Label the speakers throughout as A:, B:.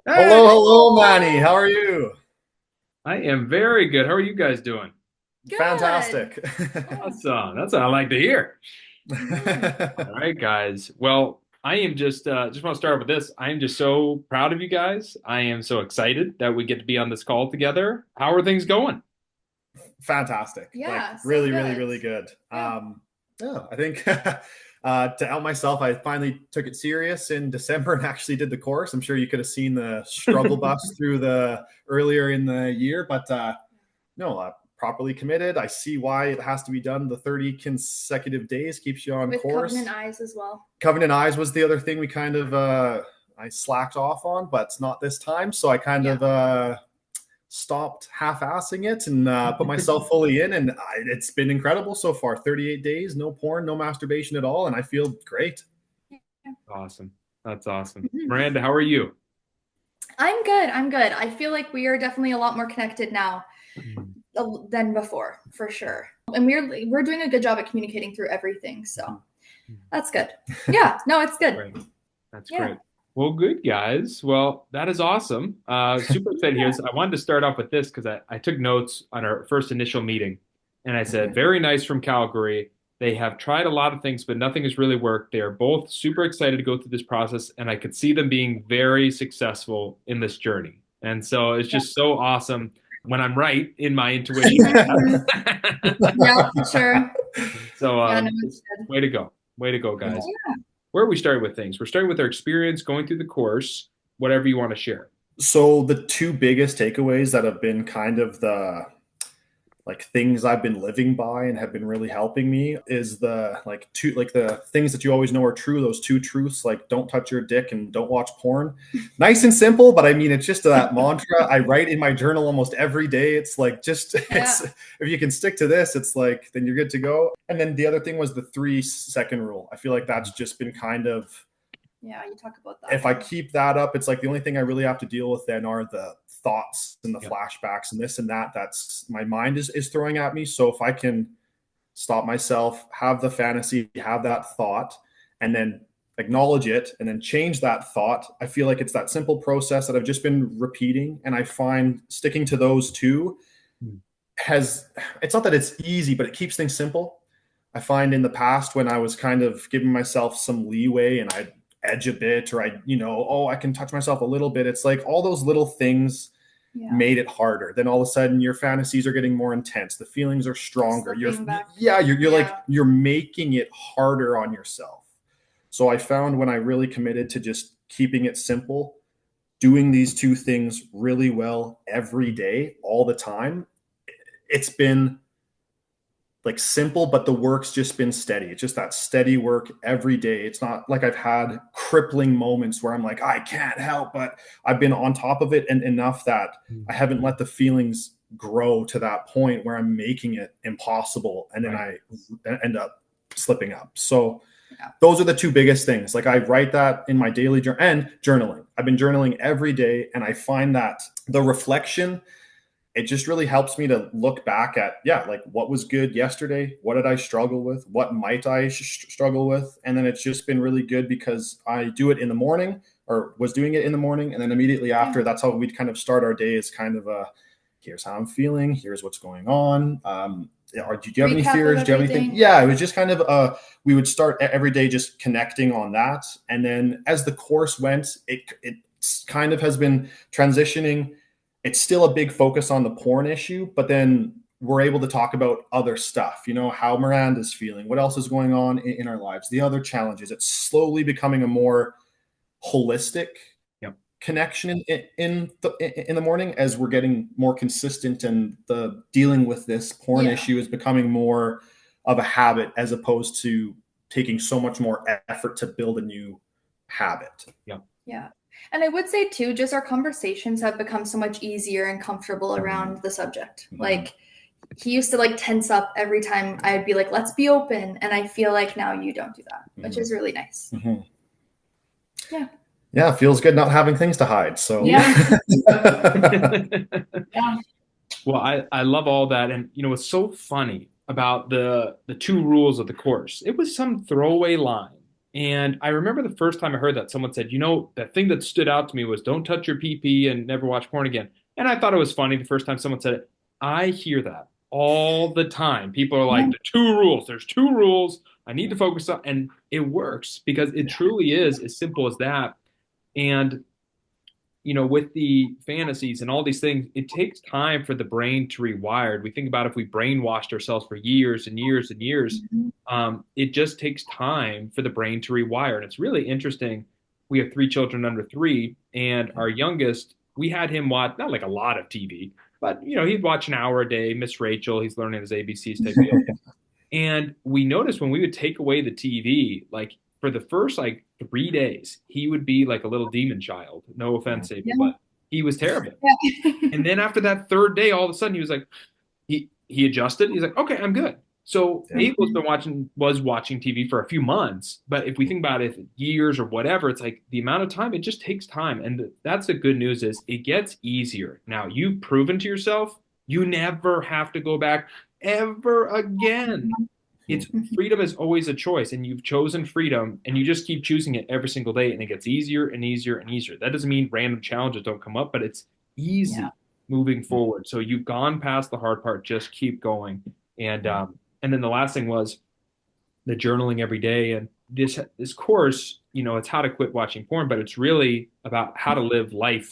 A: Hello,
B: Hey,
A: hello, Manny. How are you?
B: I am very good. How are you guys doing?
C: Good.
A: Fantastic.
C: Yeah.
B: Awesome. That's what I like to hear.
C: hmm
B: All right, guys. Well, I am just want to start with this. I am just so proud of you guys. I am so excited that we get to be on this call together. How are things going?
A: Fantastic. Like
C: Yeah, so
A: really, really,
C: good.
A: really good.
C: Yeah.
A: Yeah, I think to out myself, I finally took it serious in December and actually did the course. I'm sure you could have seen the struggle bus through the earlier in the year, but no, properly committed. I see why it has to be done. The 30 consecutive days keeps you on
C: With Covenant
A: course.
C: Eyes as well.
A: Covenant Eyes was the other thing we kind of I slacked off on, but it's not this time. So I kind
C: Yeah.
A: of stopped half-assing it and put myself fully in, and it's been incredible so far. 38 days, no porn, no masturbation at all, and I feel great.
B: Awesome. That's awesome.
C: Mhm.
B: Miranda, how are you?
C: I'm good. I'm good. I feel like we are definitely a lot more connected now than before, for sure. And we're doing a good job at communicating through everything, so that's good. Yeah. No, it's good.
B: Great. That's
C: Yeah.
B: great. Well, good guys. Well, that is awesome. Super excited here.
C: Yeah.
B: So I wanted to start off with this because I took notes on our first initial meeting, and I said,
C: Mhm.
B: very nice from Calgary. They have tried a lot of things, but nothing has really worked. They are both super excited to go through this process, and I could see them being very successful in this journey. And so it's
C: Yeah.
B: just so awesome when I'm right in my intuition, I
C: Mhm.
B: guess.
C: Yeah, for sure.
B: So
C: Yeah, no, it's
B: just way to go. Way to go,
C: good.
B: guys. Where are we starting with things? We're starting with our experience going through the course, whatever you want to share.
A: So the two biggest takeaways that have been kind of the like things I've been living by and have been really helping me is the like the things that you always know are true, those two truths, like don't touch your dick and don't watch porn. Nice and simple, but I mean it's just that mantra I write in my journal almost every day. It's like just it's
C: Yeah.
A: if you can stick to this, it's like then you're good to go. And then the other thing was the 3-second rule. I feel like that's just been kind of
C: Yeah, you talk about that
A: if I
C: one.
A: keep that up, it's like the only thing I really have to deal with then are the thoughts and the
B: Yeah.
A: flashbacks and this and that. That's my mind is throwing at me. So if I can stop myself, have the fantasy, have that thought, and then acknowledge it and then change that thought, I feel like it's that simple process that I've just been repeating. And I find sticking to those two has, it's not that it's easy, but it keeps things simple. I find in the past when I was kind of giving myself some leeway and I'd edge a bit or oh, I can touch myself a little bit. It's like all those little things
C: Yeah.
A: made it harder. Then all of a sudden your fantasies are getting more intense. The feelings are stronger.
C: Slipping back.
A: You're like,
C: Yeah.
A: you're making it harder on yourself. So I found when I really committed to just keeping it simple, doing these two things really well every day, all the time, it's been like simple, but the work's just been steady. It's just that steady work every day. It's not like I've had crippling moments where I'm like, I can't help, but I've been on top of it and enough that I haven't let the feelings grow to that point where I'm making it impossible. And then
B: Right.
A: I end up slipping up. So
C: Yeah.
A: those are the two biggest things. Like I write that in my daily journal and journaling. I've been journaling every day. And I find that the reflection it just really helps me to look back at like what was good yesterday, what did I struggle with, what might I struggle with, and then it's just been really good because I do it in the morning or was doing it in the morning, and then immediately
C: Yeah.
A: after that's how we'd kind of start our day is kind of a here's how I'm feeling, here's what's going on. Do you have any
C: Recap of
A: fears, do you have anything?
C: everything.
A: Yeah,
C: Yeah.
A: it was just kind of we would start every day just connecting on that, and then as the course went it kind of has been transitioning. It's still a big focus on the porn issue, but then we're able to talk about other stuff, how Miranda's feeling, what else is going on in our lives, the other challenges. It's slowly becoming a more holistic
B: Yep.
A: connection in the morning as we're getting more consistent and the dealing with this porn
C: Yeah.
A: issue is becoming more of a habit as opposed to taking so much more effort to build a new habit.
B: Yep.
C: Yeah. And I would say too, just our conversations have become so much easier and comfortable around the subject.
A: Mhm.
C: Like he used to like tense up every time I'd be like, let's be open. And I feel like now you don't do that, which
A: Mhm.
C: is really nice.
A: Mhm.
C: Yeah.
A: Yeah, it feels good not having things to hide. So
C: Yeah.
B: Yeah.
C: Yeah.
B: Well, I love all that. And you know what's so funny about the two rules of the course? It was some throwaway line. And I remember the first time I heard that, someone said, that thing that stood out to me was don't touch your PP and never watch porn again. And I thought it was funny the first time someone said it. I hear that all the time. People are like,
C: Yeah.
B: the two rules, there's two rules. I need to focus on, and it works because it truly is as simple as that. And with the fantasies and all these things, it takes time for the brain to rewire. We think about if we brainwashed ourselves for years and years and years,
C: Mhm.
B: it just takes time for the brain to rewire. And it's really interesting. We have 3 children under 3, and our youngest, we had him watch not like a lot of TV, but he'd watch an hour a day. Miss Rachel, he's learning his ABCs type deal. And we noticed when we would take away the TV, like for the first like 3 days, he would be like a little demon child. No offense, Abel,
C: Yeah.
B: but he was terrible.
C: Yeah.
B: And then after that third day, all of a sudden he was like, he adjusted. He's like, okay, I'm good. So
A: Yeah.
B: Abel's was watching TV for a few months, but if we think about it, years or whatever, it's like the amount of time, it just takes time. And that's the good news is it gets easier. Now you've proven to yourself, you never have to go back ever again. It's freedom is always a choice, and you've chosen freedom, and you just keep choosing it every single day, and it gets easier and easier and easier. That doesn't mean random challenges don't come up, but it's easy
C: Yeah.
B: moving forward. So you've gone past the hard part, just keep going. And then the last thing was the journaling every day. And this course, it's how to quit watching porn, but it's really about how to live life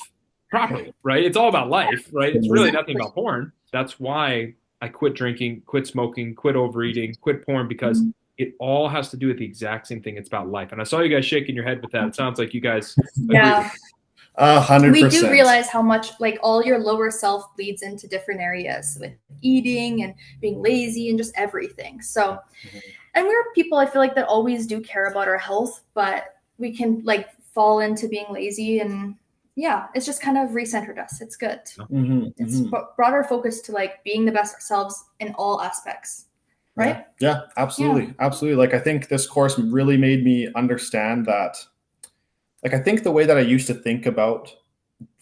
B: properly, right? It's all about life, right? It's really nothing about porn. That's why I quit drinking, quit smoking, quit overeating, quit porn, because it all has to do with the exact same thing. It's about life. And I saw you guys shaking your head with that. It sounds like you guys agree.
C: Yeah.
A: 100%.
C: We do realize how much like all your lower self bleeds into different areas with eating and being lazy and just everything. So, and we're people I feel like that always do care about our health, but we can like fall into being lazy, and yeah, it's just kind of recentered us. It's good. It's brought our focus to like being the best ourselves in all aspects, right?
A: Yeah, absolutely. Absolutely. Like I think this course really made me understand that, like I think the way that I used to think about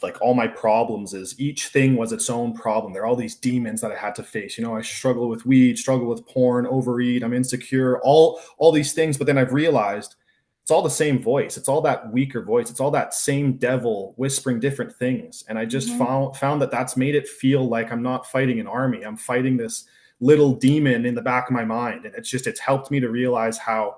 A: like all my problems is each thing was its own problem. There are all these demons that I had to face. I struggle with weed, struggle with porn, overeat, I'm insecure, all these things. But then I've realized it's all the same voice. It's all that weaker voice. It's all that same devil whispering different things. And I just found that that's made it feel like I'm not fighting an army. I'm fighting this little demon in the back of my mind. And it's helped me to realize how,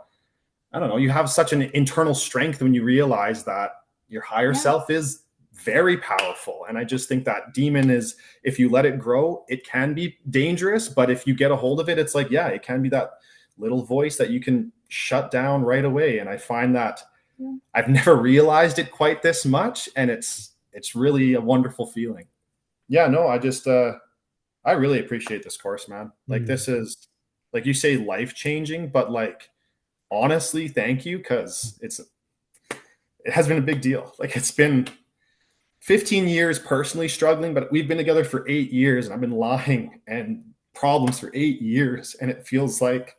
A: I don't know, you have such an internal strength when you realize that your higher self is very powerful. And I just think that demon is, if you let it grow, it can be dangerous. But if you get a hold of it, it's like, yeah, it can be that little voice that you can shut down right away. And I find that I've never realized it quite this much. And it's really a wonderful feeling. Yeah, no, I really appreciate this course, man. Like this is, like you say, life-changing, but like, honestly, thank you. Cause it has been a big deal. Like it's been 15 years personally struggling, but we've been together for 8 years and I've been lying and problems for 8 years. And it feels like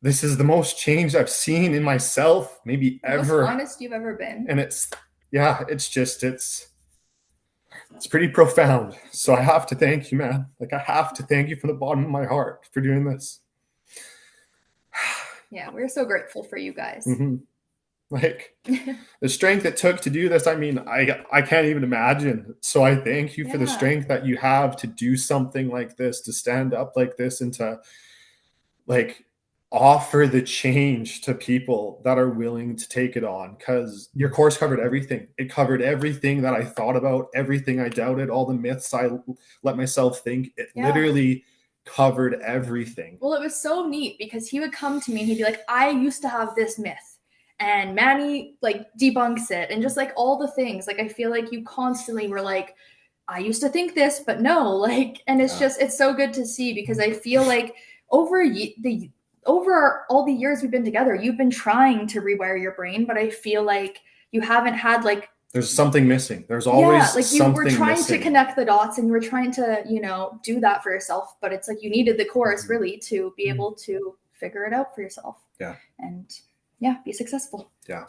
A: this is the most change I've seen in myself, maybe ever.
C: Most honest you've ever been.
A: And it's pretty profound. So I have to thank you, man. Like I have to thank you from the bottom of my heart for doing this.
C: Yeah, we're so grateful for you guys.
A: Like the strength it took to do this, I mean, I can't even imagine. So I thank you for the strength that you have to do something like this, to stand up like this, and to like offer the change to people that are willing to take it on. Because your course covered everything. It covered everything that I thought about, everything I doubted, all the myths I let myself think. It literally covered everything.
C: Well, it was so neat because he would come to me and he'd be like, I used to have this myth, and Manny like debunks it, and just like all the things. Like I feel like you constantly were like, I used to think this, but no, like, and it's just, it's so good to see, because I feel like over all the years we've been together, you've been trying to rewire your brain, but I feel like you haven't had like,
A: there's something missing. There's always
C: like you were trying
A: missing.
C: to connect the dots, and you were trying to, do that for yourself, but it's like you needed the course really to be able to figure it out for yourself.
A: Yeah.
C: And be successful.
A: Yeah.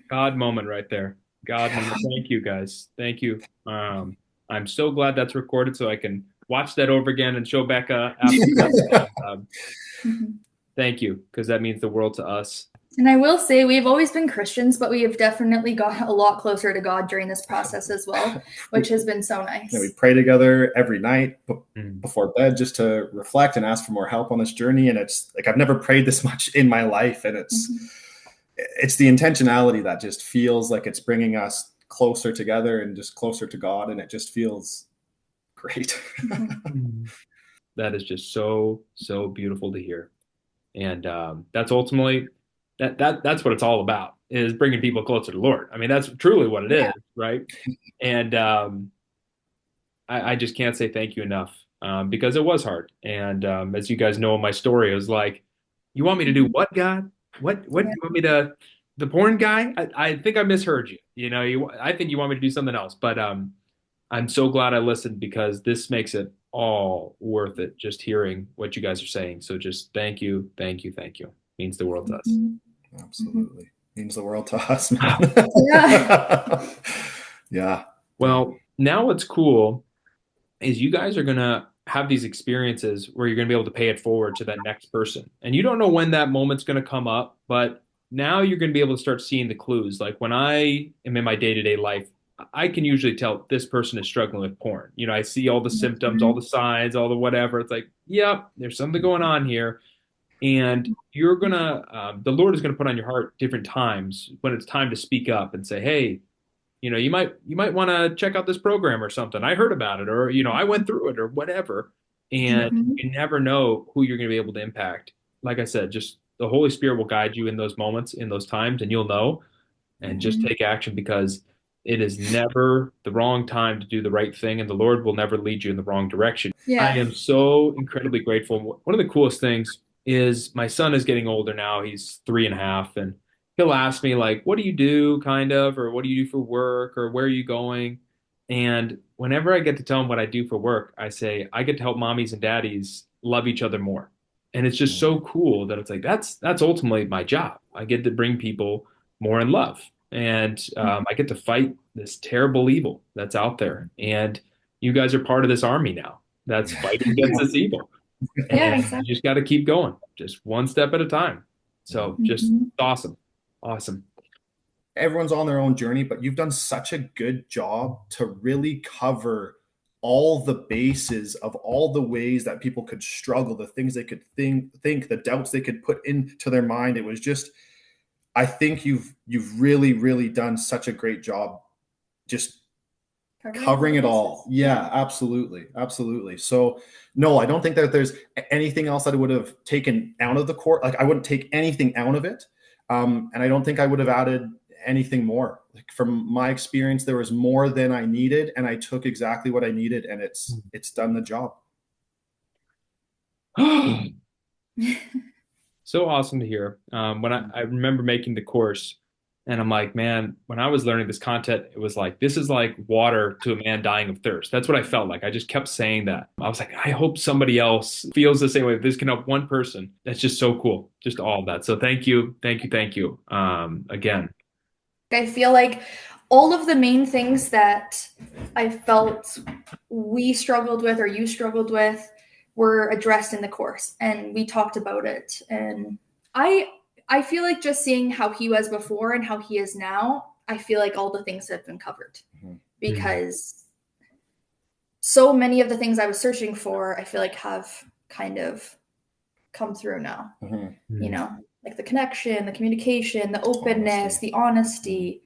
B: God moment right there. God moment. Thank you, guys. Thank you. I'm so glad that's recorded so I can watch that over again and show Becca after that. thank you, because that means the world to us.
C: And I will say we've always been Christians, but we have definitely got a lot closer to God during this process as well, which has been so nice.
A: We pray together every night
B: Mm.
A: before bed just to reflect and ask for more help on this journey. And it's like I've never prayed this much in my life, and it's the intentionality that just feels like it's bringing us closer together and just closer to God, and it just feels great.
B: That is just so beautiful to hear. And that's ultimately that's what it's all about, is bringing people closer to the Lord. I mean, that's truly what it is, right? And I just can't say thank you enough, because it was hard. And as you guys know, my story, it was like, you want me to do what, God? What you want me to, the porn guy? I think I misheard you. You know, I think you want me to do something else. But I'm so glad I listened, because this makes it all worth it, just hearing what you guys are saying. So just thank you. Means the world to us.
A: Absolutely. Means the world to us, man.
C: Yeah.
A: Yeah.
B: Well, now what's cool is you guys are going to have these experiences where you're going to be able to pay it forward to that next person. And you don't know when that moment's going to come up, but now you're going to be able to start seeing the clues. Like when I am in my day-to-day life, I can usually tell this person is struggling with porn. You know, I see all the symptoms, all the signs, all the whatever. It's like, yep, there's something going on here. And you're going to, the Lord is going to put on your heart different times when it's time to speak up and say, hey, you know, you might want to check out this program or something. I heard about it, or, you know, I went through it or whatever. And you never know who you're going to be able to impact. Like I said, just the Holy Spirit will guide you in those moments, in those times, and you'll know, and just take action, because it is never the wrong time to do the right thing, and the Lord will never lead you in the wrong direction.
C: Yeah.
B: I am so incredibly grateful. One of the coolest things is my son is getting older now. He's 3.5, and he'll ask me like, what do you do, kind of, or what do you do for work, or where are you going? And whenever I get to tell him what I do for work, I say, I get to help mommies and daddies love each other more. And it's just so cool that it's like, that's ultimately my job. I get to bring people more in love. And I get to fight this terrible evil that's out there. And you guys are part of this army now that's fighting against this evil. And you just got to keep going, just one step at a time. So just awesome.
A: Everyone's on their own journey, but you've done such a good job to really cover all the bases of all the ways that people could struggle, the things they could think, the doubts they could put into their mind. It was just, I think you've really, really done such a great job just covering it all. Yeah, absolutely. So no, I don't think that there's anything else that I would have taken out of the court. Like I wouldn't take anything out of it. And I don't think I would have added anything more. Like from my experience, there was more than I needed, and I took exactly what I needed, and it's done the job.
B: So awesome to hear. When I remember making the course, and I'm like, man, when I was learning this content, it was like, this is like water to a man dying of thirst. That's what I felt like. I just kept saying that. I was like, I hope somebody else feels the same way. If this can help one person, that's just so cool. Just all of that. So thank you. Again.
C: I feel like all of the main things that I felt we struggled with or you struggled with were addressed in the course, and we talked about it. And I feel like just seeing how he was before and how he is now, I feel like all the things have been covered, because so many of the things I was searching for, I feel like have kind of come through now. You know, like the connection, the communication, the openness, the honesty.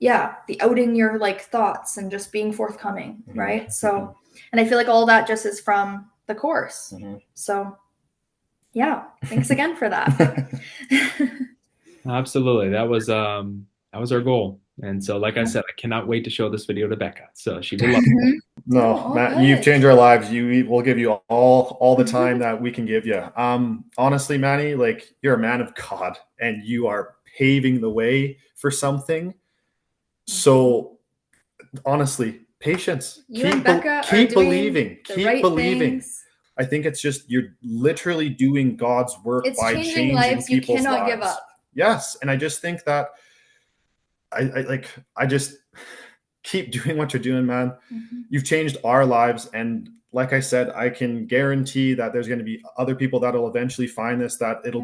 C: Yeah, the outing your like thoughts and just being forthcoming, right? So, and I feel like all that just is from the course. So, yeah, thanks again for that.
B: Absolutely. That was our goal. And so, like I said, I cannot wait to show this video to Becca. So she will love it.
A: No, Matt, you've changed our lives. We'll give you all the time that we can give you. Honestly, Manny, like you're a man of God, and you are paving the way for something. So honestly, patience. Keep believing. Keep believing. Things. I think it's just you're literally doing God's work by changing lives. People's
C: you cannot
A: lives.
C: Give up.
A: Yes, and I just think that I just keep doing what you're doing, man.
C: Mm-hmm.
A: You've changed our lives. And like I said, I can guarantee that there's going to be other people that'll eventually find this, that it'll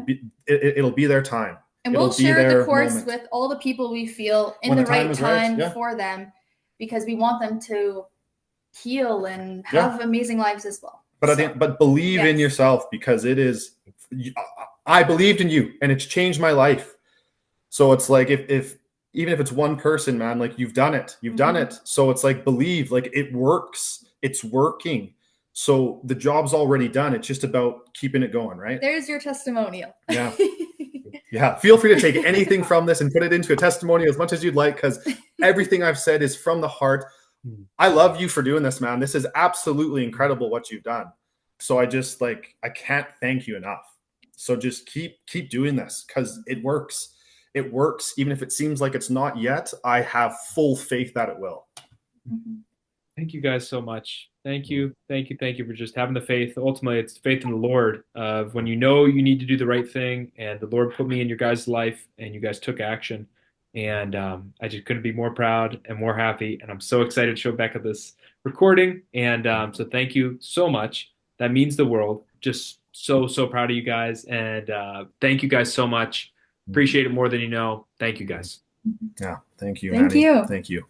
A: be their time.
C: And
A: it'll
C: we'll share the course
A: moment.
C: with all the people we feel in
A: When
C: the
A: the time
C: right
A: is right,
C: time
A: yeah.
C: for them, because we want them to heal and have amazing lives as well.
A: But believe in yourself, because it is, I believed in you and it's changed my life. So it's like, if even if it's one person, man, like you've done it. So it's like, believe, like it works. It's working. So the job's already done. It's just about keeping it going, right?
C: There's your testimonial.
A: Yeah. Yeah. Feel free to take anything from this and put it into a testimonial as much as you'd like, because everything I've said is from the heart. I love you for doing this, man. This is absolutely incredible what you've done. So I just like, I can't thank you enough. So just keep doing this, because it works. It works. Even if it seems like it's not yet, I have full faith that it will.
C: Mm-hmm.
B: Thank you guys so much. Thank you for just having the faith. Ultimately, it's faith in the Lord of when you know you need to do the right thing, and the Lord put me in your guys' life, and you guys took action. And I just couldn't be more proud and more happy. And I'm so excited to show Becca this recording. And so thank you so much. That means the world. Just so proud of you guys. And thank you guys so much. Appreciate it more than you know. Thank you guys.
A: Yeah. Thank you.
C: Thank
A: Maddie.
C: you.
A: Thank you.